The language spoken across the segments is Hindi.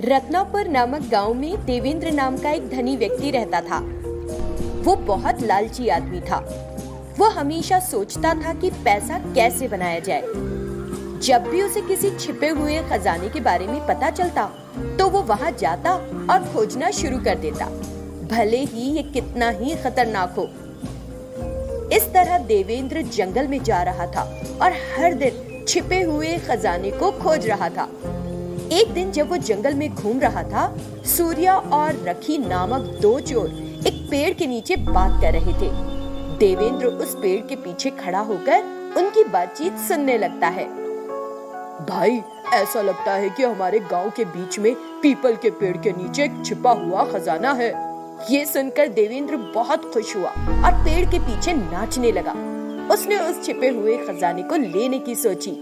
रत्नापुर नामक गांव में देवेंद्र नाम का एक धनी व्यक्ति रहता था। वो बहुत लालची आदमी था। वो हमेशा सोचता था कि पैसा कैसे बनाया जाए। जब भी उसे किसी छिपे हुए खजाने के बारे में पता चलता तो वो वहां जाता और खोजना शुरू कर देता, भले ही ये कितना ही खतरनाक हो। इस तरह देवेंद्र जंगल में जा रहा था और हर दिन छिपे हुए खजाने को खोज रहा था। एक दिन जब वो जंगल में घूम रहा था, सूर्या और रखी नामक दो चोर एक पेड़ के नीचे बात कर रहे थे। देवेंद्र उस पेड़ के पीछे खड़ा होकर उनकी बातचीत सुनने लगता है। भाई, ऐसा लगता है कि हमारे गांव के बीच में पीपल के पेड़ के नीचे एक छिपा हुआ खजाना है। ये सुनकर देवेंद्र बहुत खुश हुआ और पेड़ के पीछे नाचने लगा। उसने उस छिपे हुए खजाने को लेने की सोची।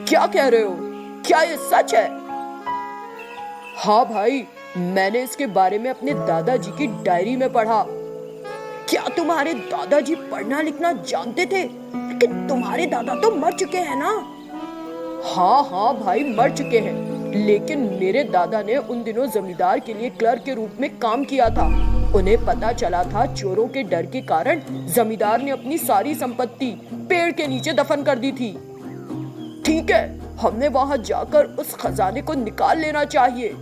क्या कह रहे हो? क्या ये सच है? हाँ भाई, मैंने इसके बारे में अपने दादाजी की डायरी में पढ़ा। क्या तुम्हारे दादाजी पढ़ना लिखना जानते थे? लेकिन तुम्हारे दादा तो मर चुके हैं ना? हाँ भाई, मर चुके हैं, लेकिन मेरे दादा ने उन दिनों जमींदार के लिए क्लर्क के रूप में काम किया था। उन्हें पता चला था चोरों के डर के कारण जमींदार ने अपनी सारी संपत्ति पेड़ के नीचे दफन कर दी थी। ठीक है, हमने वहां जाकर उस खजाने को निकाल लेना चाहिए।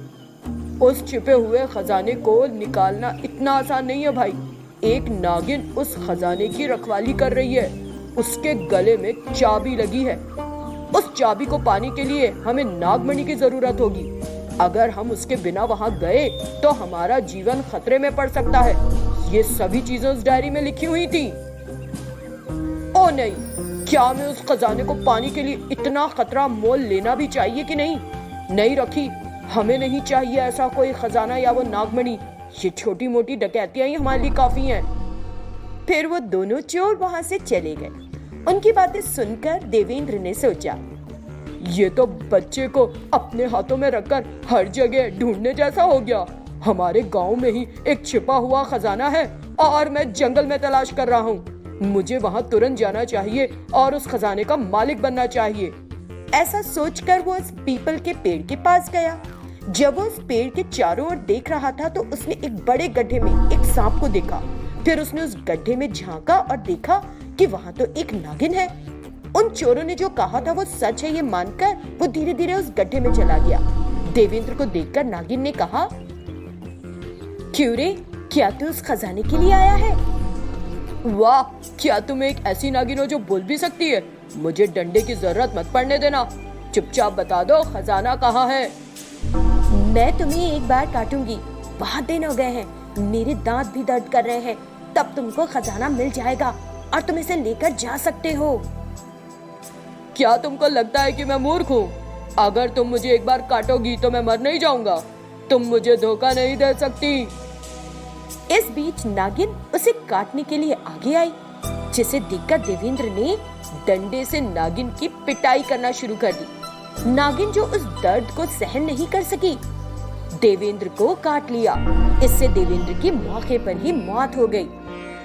उस छिपे हुए खजाने को निकालना इतना आसान नहीं है भाई। एक नागिन उस खजाने की रखवाली कर रही है। उसके गले में चाबी लगी है। उस चाबी को पाने के लिए हमें नागमणि की जरूरत होगी। अगर हम उसके बिना वहां गए तो हमारा जीवन खतरे में पड़ सकता है। ये सभी चीजें उस डायरी में लिखी हुई थी। ओ नहीं, क्या मैं उस खजाने को पाने के लिए इतना खतरा मोल लेना भी चाहिए कि नहीं? नहीं रखी, हमें नहीं चाहिए ऐसा कोई खजाना या वो नागमणि। ये छोटी मोटी डकैतियां ही हमारे लिए काफी हैं। फिर वो दोनों चोर वहां से चले गए। उनकी बातें सुनकर देवेंद्र ने सोचा, ये तो बच्चे को अपने हाथों में रखकर हर जगह ढूंढने जैसा हो गया। हमारे गांव में ही एक छिपा हुआ खजाना है और मैं जंगल में तलाश कर रहा हूँ। मुझे वहां तुरंत जाना चाहिए और उस खजाने का मालिक बनना चाहिए। ऐसा सोचकर वो उस पीपल के पेड़ के पास गया। जब वो उस पेड़ के चारों ओर देख रहा था तो उसने एक बड़े गड्ढे में एक सांप को देखा। फिर उसने उस गड्ढे में झांका और देखा कि वहां तो एक नागिन है। उन चोरों ने जो कहा था वो सच है, ये मानकर वो धीरे धीरे उस गड्ढे में चला गया। देवेंद्र को देखकर नागिन ने कहा, क्यों रे, क्या तू उस खजाने के लिए आया है? वाह, क्या तुम एक ऐसी नागिन हो जो बोल भी सकती है? मुझे डंडे की जरूरत मत पड़ने देना। चुपचाप बता दो, खजाना कहाँ है? मैं तुम्हें एक बार काटूंगी। बहुत दिन हो गए हैं, मेरे दांत भी दर्द कर रहे हैं। तब तुमको खजाना मिल जाएगा और तुम इसे लेकर जा सकते हो। क्या तुमको लगता है कि मैं मूर्ख हूँ? अगर तुम मुझे एक बार काटोगी तो मैं मर नहीं जाऊंगा। तुम मुझे धोखा नहीं दे सकती। इस बीच नागिन उसे काटने के लिए आगे आई, जिसे देखकर देवेंद्र ने डंडे से नागिन की पिटाई करना शुरू कर दी। नागिन जो उस दर्द को सहन नहीं कर सकी, देवेंद्र को काट लिया। इससे देवेंद्र की मौके पर ही मौत हो गई।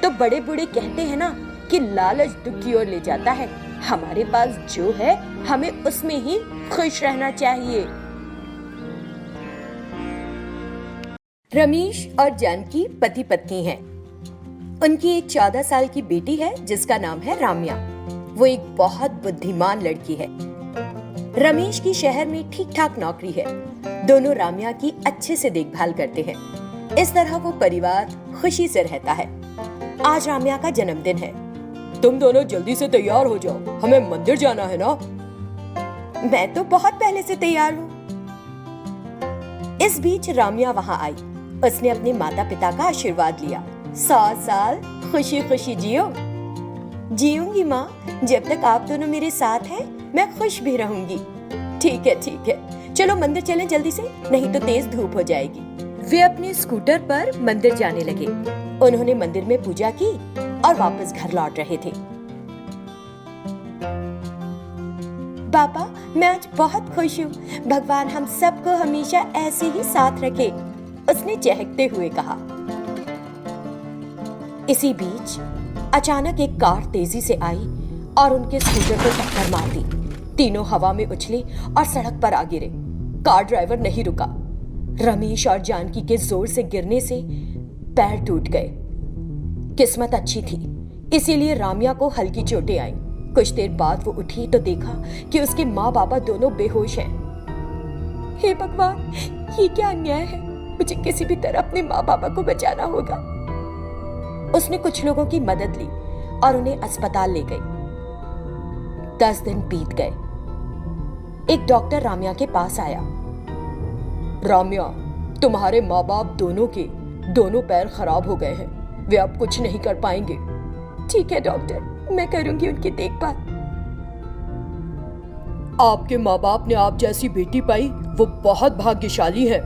तो बड़े बूढ़े कहते हैं ना कि लालच दुख की ओर ले जाता है। हमारे पास जो है हमें उसमें ही खुश रहना चाहिए। रमेश और जानकी पति पत्नी हैं। उनकी एक 14 साल की बेटी है जिसका नाम है राम्या। वो एक बहुत बुद्धिमान लड़की है। रमेश की शहर में ठीक ठाक नौकरी है। दोनों राम्या की अच्छे से देखभाल करते हैं। इस तरह वो परिवार खुशी से रहता है। आज राम्या का जन्मदिन है। तुम दोनों जल्दी से तैयार हो जाओ, हमें मंदिर जाना है ना? मैं तो बहुत पहले से तैयार हूँ। इस बीच राम्या वहाँ आई। उसने अपने माता पिता का आशीर्वाद लिया। 100 साल खुशी खुशी जियो। जीऊंगी माँ, जब तक आप दोनों मेरे साथ हैं मैं खुश भी रहूंगी। ठीक है, चलो मंदिर चलें जल्दी से, नहीं तो तेज धूप हो जाएगी। वे अपने स्कूटर पर मंदिर जाने लगे। उन्होंने मंदिर में पूजा की और वापस घर लौट रहे थे। पापा, मैं आज बहुत खुश हूँ। भगवान हम सबको हमेशा ऐसे ही साथ रखे, उसने चहकते हुए कहा। इसी बीच अचानक एक कार तेजी से आई और उनके स्कूटर को टक्कर मार दी। तीनों हवा में उछले और सड़क पर आ गिरे। कार ड्राइवर नहीं रुका। रमेश और जानकी के जोर से गिरने से पैर टूट गए। किस्मत अच्छी थी, इसीलिए राम्या को हल्की चोटें आईं। कुछ देर बाद वो उठी तो देखा कि उसके माँ बाबा दोनों बेहोश हैं। हे भगवान, ये क्या अन्याय है। मुझे किसी भी तरह अपने माँ बाबा को बचाना होगा। उसने कुछ लोगों की मदद ली और उन्हें अस्पताल ले गई। 10 दिन बीत गए। एक डॉक्टर राम्या के पास आया। राम्या, तुम्हारे माँ बाप दोनों के दोनों पैर खराब हो गए हैं, वे अब कुछ नहीं कर पाएंगे। ठीक है डॉक्टर, मैं करूंगी उनकी देखभाल। आपके माँ बाप ने आप जैसी बेटी पाई, वो बहुत भाग्यशाली है।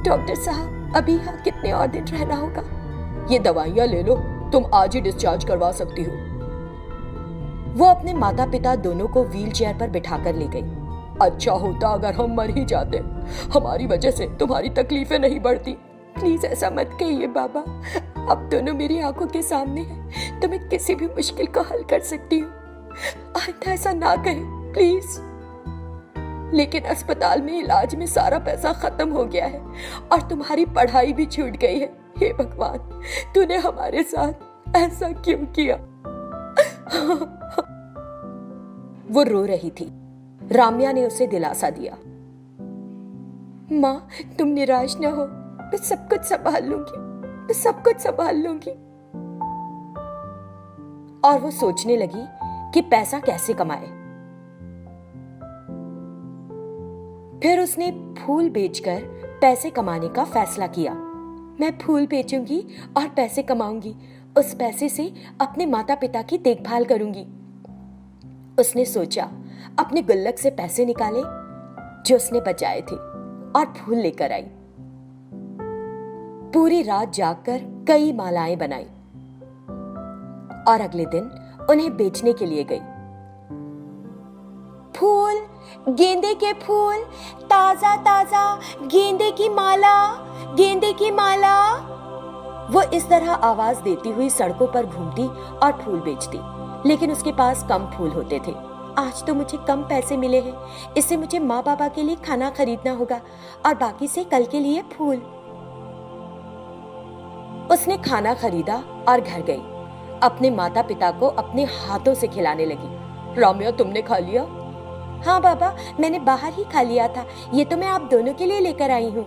डॉक्टर साहब, अभी यहाँ कितने और दिन रहना होगा? ये दवाइयाँ ले लो, तुम आज ही डिस्चार्ज करवा सकती हो। वो अपने माता पिता दोनों को व्हीलचेयर पर बिठाकर ले गई। अच्छा होता अगर हम मर ही जाते, हमारी वजह से तुम्हारी तकलीफें नहीं बढ़ती। प्लीज ऐसा मत कहिए बाबा, अब दोनों मेरी आंखों के सामने हैं, तो मैं किसी भी मुश्किल को हल कर सकती हूँ। आइंदा ऐसा ना कहें प्लीज। लेकिन अस्पताल में इलाज में सारा पैसा खत्म हो गया है और तुम्हारी पढ़ाई भी छूट गई है। हे भगवान, तूने हमारे साथ ऐसा क्यों किया? वो रो रही थी। राम्या ने उसे दिलासा दिया। माँ, तुम निराश न हो, मैं सब कुछ संभाल लूंगी, मैं सब कुछ संभाल लूंगी। और वो सोचने लगी कि पैसा कैसे कमाए। फिर उसने फूल बेचकर पैसे कमाने का फैसला किया। मैं फूल बेचूंगी और पैसे कमाऊंगी, उस पैसे से अपने माता पिता की देखभाल करूंगी। उसने सोचा, अपने गुल्लक से पैसे निकाले जो उसने बचाए थे और फूल लेकर आई। पूरी रात जागकर कई मालाएं बनाई और अगले दिन उन्हें बेचने के लिए गई। फूल, गेंदे के फूल, ताजा ताजा गेंदे की माला, गेंदे की माला। वो इस तरह आवाज देती हुई सड़कों पर घूमती और फूल बेचती, लेकिन उसके पास कम फूल होते थे। आज तो मुझे कम पैसे मिले हैं, इससे मुझे माँ बाबा के लिए खाना खरीदना होगा और बाकी से कल के लिए फूल। उसने खाना खरीदा और घर गई। अपने माता पिता को अपने हाथों से खिलाने लगी। राम्या, तुमने खा लिया? हाँ बाबा, मैंने बाहर ही खा लिया था, ये तो मैं आप दोनों के लिए लेकर आई हूँ।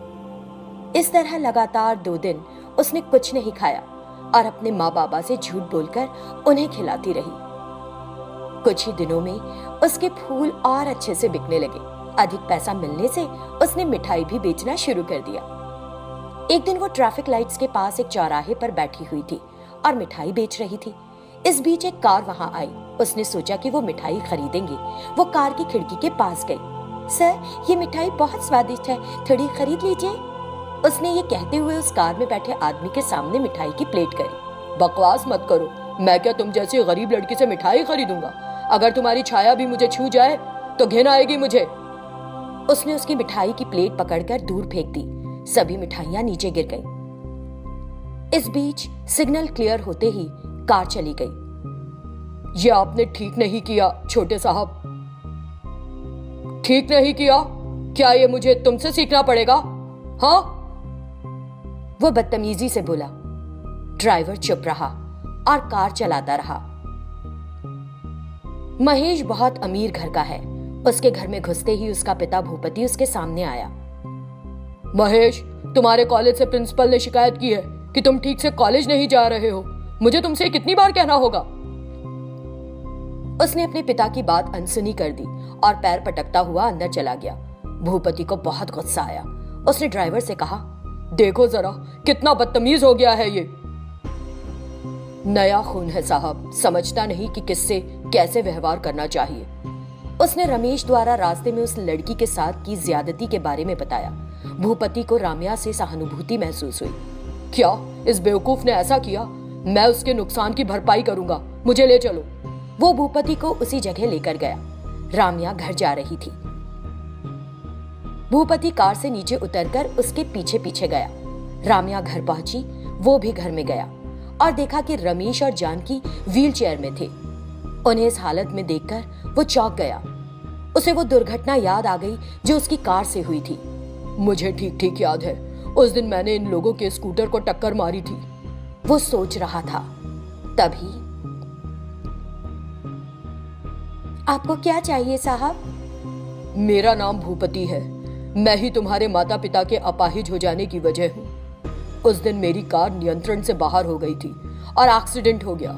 इस तरह लगातार 2 दिन उसने कुछ नहीं खाया और अपने माँ बाबा से झूठ बोलकर उन्हें खिलाती रही। कुछ ही दिनों में उसके फूल और अच्छे से बिकने लगे। अधिक पैसा मिलने से उसने मिठाई भी बेचना शुरू कर दिया। एक दिन वो ट्रैफिक लाइट्स के पास एक चौराहे पर बैठी हुई थी और मिठाई बेच रही थी। इस बीच एक कार वहां आई। उसने सोचा कि वो मिठाई खरीदेंगे। वो कार की खिड़की के पास गई। सर, ये मिठाई बहुत स्वादिष्ट है, थोड़ी खरीद लीजिए। उसने ये कहते हुए उस कार में बैठे आदमी के सामने मिठाई की प्लेट करी। बकवास मत करो, मैं क्या तुम जैसी गरीब लड़की से मिठाई खरीदूंगा? अगर तुम्हारी छाया भी मुझे छू जाए तो घिन आएगी मुझे। उसने उसकी मिठाई की प्लेट पकड़कर दूर फेंक दी। सभी मिठाइयां नीचे गिर गईं। इस बीच सिग्नल क्लियर होते ही कार चली गई। ये आपने ठीक नहीं किया छोटे साहब, ठीक नहीं किया। क्या ये मुझे तुमसे सीखना पड़ेगा? हाँ? वो बदतमीजी से बोला। ड्राइवर चुप रहा और कार चलाता रहा। महेश बहुत अमीर घर का है। उसके घर में घुसते ही उसका पिता भूपति उसके सामने आया। महेश, तुम्हारे कॉलेज से प्रिंसिपल ने शिकायत की है कि तुम ठीक से कॉलेज नहीं जा रहे हो। मुझे तुमसे कितनी बार कहना होगा? उसने अपने पिता की बात अनसुनी कर दी और पैर पटकता हुआ अंदर चला गया। भूपति को बहुत गुस्सा आया। उसने ड्राइवर से कहा, देखो जरा कितना बदतमीज हो गया है ये। नया खून है साहब, समझता नहीं कि किससे कैसे व्यवहार करना चाहिए। उसने रमेश द्वारा रास्ते में उस लड़की के साथ की ज्यादती के बारे में बताया। भूपति को राम्या से सहानुभूति महसूस हुई। क्या इस बेवकूफ ने ऐसा किया? मैं उसके नुकसान की भरपाई करूंगा, मुझे ले चलो। वो भूपति को उसी जगह लेकर गया। राम्या घर जा रही थी। भूपति कार से नीचे उतरकर उसके पीछे पीछे गया। राम्या घर पहुंची, वो भी घर में गया और देखा कि रमेश और जानकी व्हीलचेयर में थे। उन्हें इस हालत में देखकर वो चौंक गया। उसे वो दुर्घटना याद आ गई जो उसकी कार से हुई थी। मुझे ठीक ठीक याद है, उस दिन मैंने इन लोगों के स्कूटर को टक्कर मारी थी। वो सोच रहा था। तभी, आपको क्या चाहिए साहब? मेरा नाम भूपति है। मैं ही तुम्हारे माता पिता के अपाहिज हो जाने की वजह हूँ। उस दिन मेरी कार नियंत्रण से बाहर हो गई थी और एक्सीडेंट हो गया।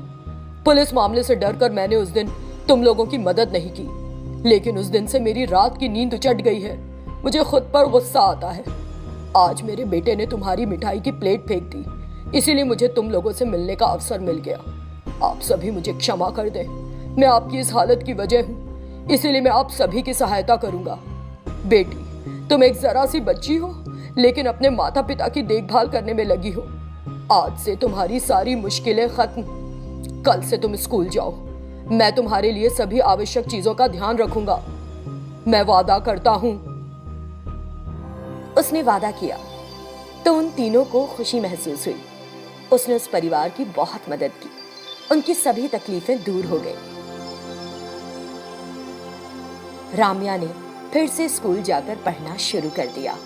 पुलिस मामले से डरकर मैंने उस दिन तुम लोगों की मदद नहीं की, लेकिन उस दिन से मेरी रात की नींद उचट गई है। मुझे खुद पर गुस्सा आता है। आज मेरे बेटे ने तुम्हारी मिठाई की प्लेट फेंक दी, इसीलिए मुझे तुम लोगों से मिलने का अवसर मिल गया। आप सभी मुझे क्षमा कर दें। मैं आपकी इस हालत की वजह हूँ, इसीलिए मैं आप सभी की सहायता करूंगा। बेटी, तुम एक जरा सी बच्ची हो, लेकिन अपने माता पिता की देखभाल करने में लगी हो। आज से तुम्हारी सारी मुश्किलें खत्म। कल से तुम स्कूल जाओ। मैं तुम्हारे लिए सभी आवश्यक चीजों का ध्यान रखूंगा। मैं वादा करता हूं। उसने वादा किया तो उन तीनों को खुशी महसूस हुई। उसने उस परिवार की बहुत मदद की। उनकी सभी तकलीफें दूर हो गई। राम्या ने फिर से स्कूल जाकर पढ़ना शुरू कर दिया।